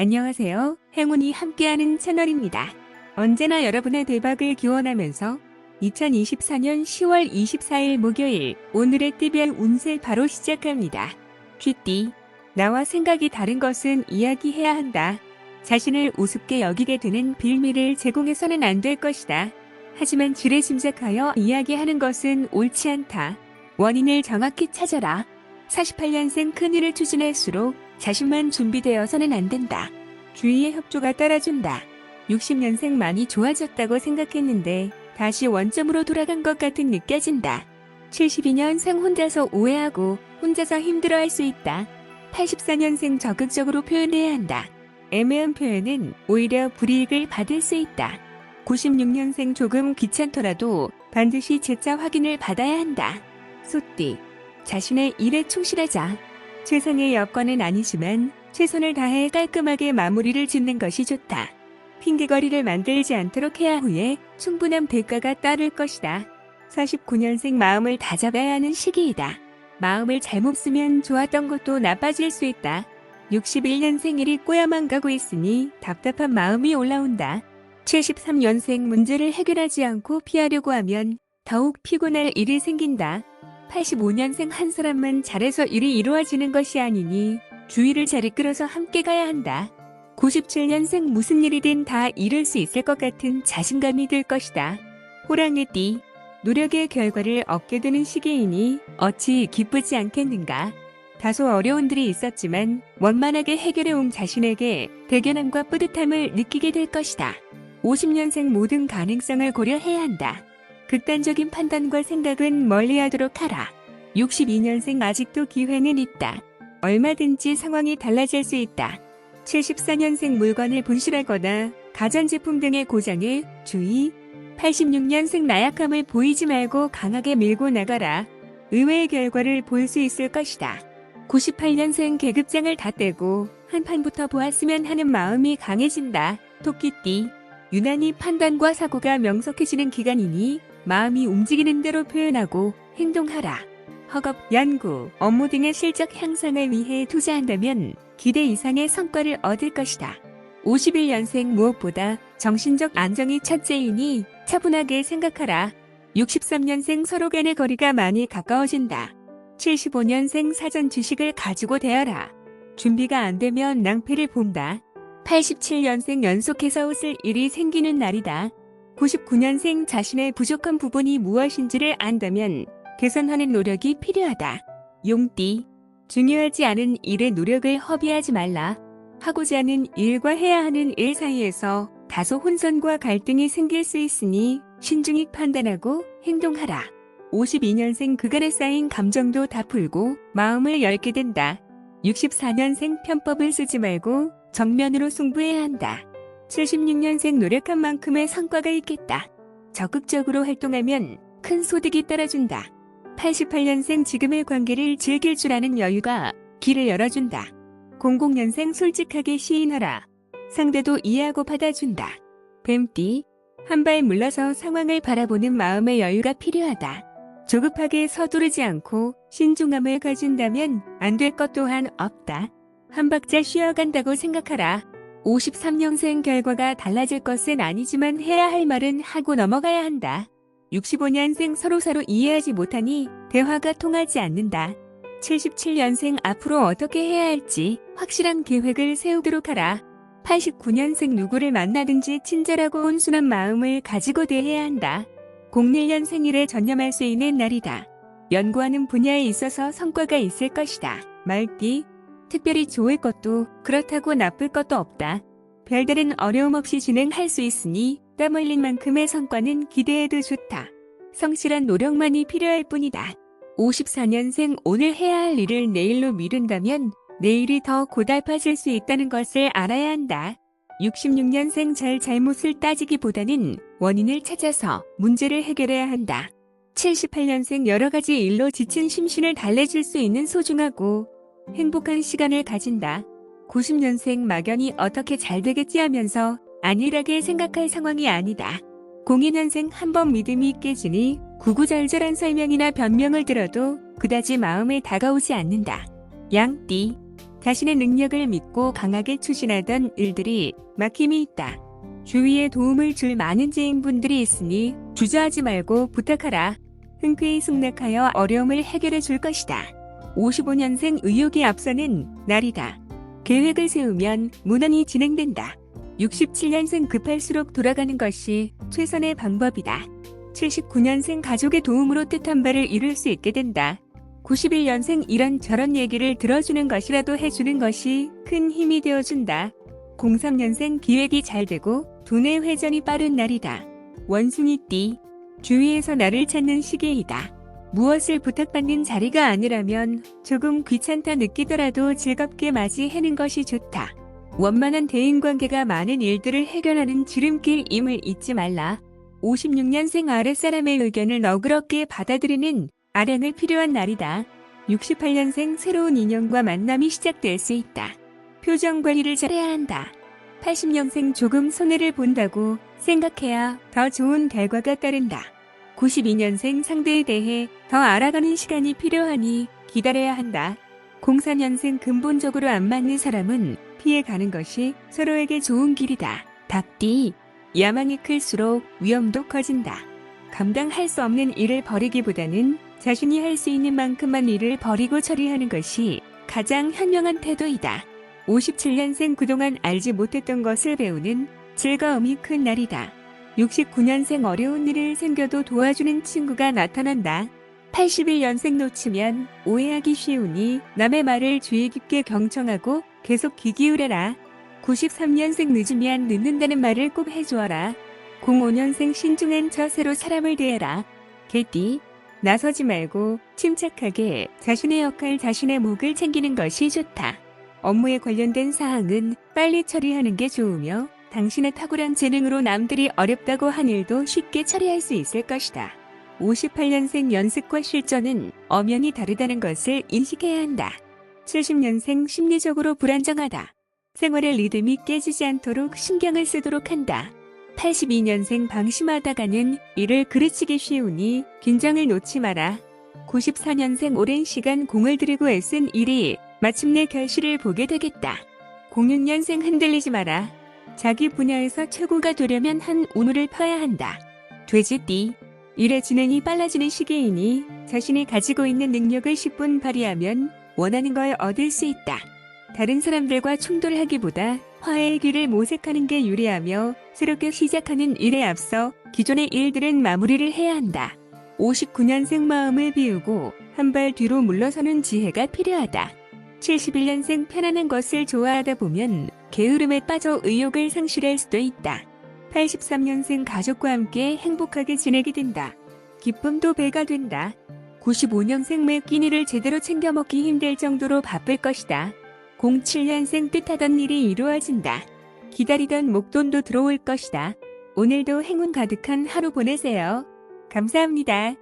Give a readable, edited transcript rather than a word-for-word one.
안녕하세요. 행운이 함께하는 채널입니다. 언제나 여러분의 대박을 기원하면서 2024년 10월 24일 목요일 오늘의 띠별 운세 바로 시작합니다. 쥐띠, 나와 생각이 다른 것은 이야기해야 한다. 자신을 우습게 여기게 되는 빌미를 제공해서는 안 될 것이다. 하지만 지레 짐작하여 이야기하는 것은 옳지 않다. 원인을 정확히 찾아라. 48년생 큰일을 추진할수록 자신만 준비되어서는 안 된다. 주위의 협조가 따라준다. 60년생 많이 좋아졌다고 생각했는데 다시 원점으로 돌아간 것 같은 느껴진다. 72년생 혼자서 오해하고 혼자서 힘들어할 수 있다. 84년생 적극적으로 표현해야 한다. 애매한 표현은 오히려 불이익을 받을 수 있다. 96년생 조금 귀찮더라도 반드시 재차 확인을 받아야 한다. 소띠, 자신의 일에 충실하자. 최상의 여건은 아니지만 최선을 다해 깔끔하게 마무리를 짓는 것이 좋다. 핑계거리를 만들지 않도록 해야 후에 충분한 대가가 따를 것이다. 49년생 마음을 다잡아야 하는 시기이다. 마음을 잘못 쓰면 좋았던 것도 나빠질 수 있다. 61년생 일이 꼬야만 가고 있으니 답답한 마음이 올라온다. 73년생 문제를 해결하지 않고 피하려고 하면 더욱 피곤할 일이 생긴다. 85년생 한 사람만 잘해서 일이 이루어지는 것이 아니니 주위를 잘 이끌어서 함께 가야 한다. 97년생 무슨 일이든 다 이룰 수 있을 것 같은 자신감이 들 것이다. 호랑이띠, 노력의 결과를 얻게 되는 시기이니 어찌 기쁘지 않겠는가. 다소 어려움들이 있었지만 원만하게 해결해온 자신에게 대견함과 뿌듯함을 느끼게 될 것이다. 50년생 모든 가능성을 고려해야 한다. 극단적인 판단과 생각은 멀리하도록 하라. 62년생 아직도 기회는 있다. 얼마든지 상황이 달라질 수 있다. 74년생 물건을 분실하거나 가전제품 등의 고장에 주의. 86년생 나약함을 보이지 말고 강하게 밀고 나가라. 의외의 결과를 볼 수 있을 것이다. 98년생 계급장을 다 떼고 한 판부터 보았으면 하는 마음이 강해진다. 토끼띠, 유난히 판단과 사고가 명석해지는 기간이니 마음이 움직이는 대로 표현하고 행동하라. 학업, 연구, 업무 등의 실적 향상을 위해 투자한다면 기대 이상의 성과를 얻을 것이다. 51년생 무엇보다 정신적 안정이 첫째이니 차분하게 생각하라. 63년생 서로 간의 거리가 많이 가까워진다. 75년생 사전 지식을 가지고 대하라. 준비가 안 되면 낭패를 본다. 87년생 연속해서 웃을 일이 생기는 날이다. 99년생 자신의 부족한 부분이 무엇인지를 안다면 개선하는 노력이 필요하다. 용띠, 중요하지 않은 일에 노력을 허비하지 말라. 하고자 하는 일과 해야 하는 일 사이에서 다소 혼선과 갈등이 생길 수 있으니 신중히 판단하고 행동하라. 52년생 그간에 쌓인 감정도 다 풀고 마음을 열게 된다. 64년생 편법을 쓰지 말고 정면으로 승부해야 한다. 76년생 노력한 만큼의 성과가 있겠다. 적극적으로 활동하면 큰 소득이 따라준다. 88년생 지금의 관계를 즐길 줄 아는 여유가 길을 열어준다. 00년생 솔직하게 시인하라. 상대도 이해하고 받아준다. 뱀띠, 한 발 물러서 상황을 바라보는 마음의 여유가 필요하다. 조급하게 서두르지 않고 신중함을 가진다면 안 될 것 또한 없다. 한 박자 쉬어간다고 생각하라. 53년생 결과가 달라질 것은 아니지만 해야 할 말은 하고 넘어가야 한다. 65년생 서로 이해하지 못하니 대화가 통하지 않는다. 77년생 앞으로 어떻게 해야 할지 확실한 계획을 세우도록 하라. 89년생 누구를 만나든지 친절하고 온순한 마음을 가지고 대해야 한다. 01년생 일에 전념할 수 있는 날이다. 연구하는 분야에 있어서 성과가 있을 것이다. 말띠, 특별히 좋을 것도 그렇다고 나쁠 것도 없다. 별다른 어려움 없이 진행할 수 있으니 땀 흘린 만큼의 성과는 기대해도 좋다. 성실한 노력만이 필요할 뿐이다. 54년생 오늘 해야 할 일을 내일로 미룬다면 내일이 더 고달파질 수 있다는 것을 알아야 한다. 66년생 잘못을 따지기보다는 원인을 찾아서 문제를 해결해야 한다. 78년생 여러 가지 일로 지친 심신을 달래줄 수 있는 소중하고 행복한 시간을 가진다. 90년생 막연히 어떻게 잘 되겠지 하면서 안일하게 생각할 상황이 아니다. 02년생 한번 믿음이 깨지니 구구절절한 설명이나 변명을 들어도 그다지 마음에 다가오지 않는다. 양띠, 자신의 능력을 믿고 강하게 추진하던 일들이 막힘이 있다. 주위에 도움을 줄 많은 지인분들이 있으니 주저하지 말고 부탁하라. 흔쾌히 승낙하여 어려움을 해결해 줄 것이다. 55년생 의욕이 앞서는 날이다. 계획을 세우면 무난히 진행된다. 67년생 급할수록 돌아가는 것이 최선의 방법이다. 79년생 가족의 도움으로 뜻한 바를 이룰 수 있게 된다. 91년생 이런저런 얘기를 들어주는 것이라도 해주는 것이 큰 힘이 되어준다. 03년생 기획이 잘 되고 두뇌 회전이 빠른 날이다. 원숭이띠, 주위에서 나를 찾는 시기이다. 무엇을 부탁받는 자리가 아니라면 조금 귀찮다 느끼더라도 즐겁게 맞이하는 것이 좋다. 원만한 대인관계가 많은 일들을 해결하는 지름길임을 잊지 말라. 56년생 아랫사람의 의견을 너그럽게 받아들이는 아량을 필요한 날이다. 68년생 새로운 인연과 만남이 시작될 수 있다. 표정 관리를 잘해야 한다. 80년생 조금 손해를 본다고 생각해야 더 좋은 결과가 따른다. 92년생 상대에 대해 더 알아가는 시간이 필요하니 기다려야 한다. 04년생 근본적으로 안 맞는 사람은 피해가는 것이 서로에게 좋은 길이다. 닭띠, 야망이 클수록 위험도 커진다. 감당할 수 없는 일을 벌이기보다는 자신이 할 수 있는 만큼만 일을 벌이고 처리하는 것이 가장 현명한 태도이다. 57년생 그동안 알지 못했던 것을 배우는 즐거움이 큰 날이다. 69년생 어려운 일을 생겨도 도와주는 친구가 나타난다. 81년생 놓치면 오해하기 쉬우니 남의 말을 주의 깊게 경청하고 계속 귀 기울여라. 93년생 늦으면 늦는다는 말을 꼭 해주어라. 05년생 신중한 처세로 사람을 대해라. 개띠, 나서지 말고 침착하게 자신의 역할 자신의 몫을 챙기는 것이 좋다. 업무에 관련된 사항은 빨리 처리하는 게 좋으며 당신의 탁월한 재능으로 남들이 어렵다고 한 일도 쉽게 처리할 수 있을 것이다. 58년생 연습과 실전은 엄연히 다르다는 것을 인식해야 한다. 70년생 심리적으로 불안정하다. 생활의 리듬이 깨지지 않도록 신경을 쓰도록 한다. 82년생 방심하다가는 일을 그르치기 쉬우니 긴장을 놓지 마라. 94년생 오랜 시간 공을 들이고 애쓴 일이 마침내 결실을 보게 되겠다. 06년생 흔들리지 마라. 자기 분야에서 최고가 되려면 한 우물을 파야 한다. 돼지띠, 일의 진행이 빨라지는 시기이니 자신이 가지고 있는 능력을 10분 발휘하면 원하는 걸 얻을 수 있다. 다른 사람들과 충돌하기보다 화해의 길을 모색하는 게 유리하며 새롭게 시작하는 일에 앞서 기존의 일들은 마무리를 해야 한다. 59년생 마음을 비우고 한 발 뒤로 물러서는 지혜가 필요하다. 71년생 편안한 것을 좋아하다 보면 게으름에 빠져 의욕을 상실할 수도 있다. 83년생 가족과 함께 행복하게 지내게 된다. 기쁨도 배가 된다. 95년생 매 끼니를 제대로 챙겨 먹기 힘들 정도로 바쁠 것이다. 07년생 뜻하던 일이 이루어진다. 기다리던 목돈도 들어올 것이다. 오늘도 행운 가득한 하루 보내세요. 감사합니다.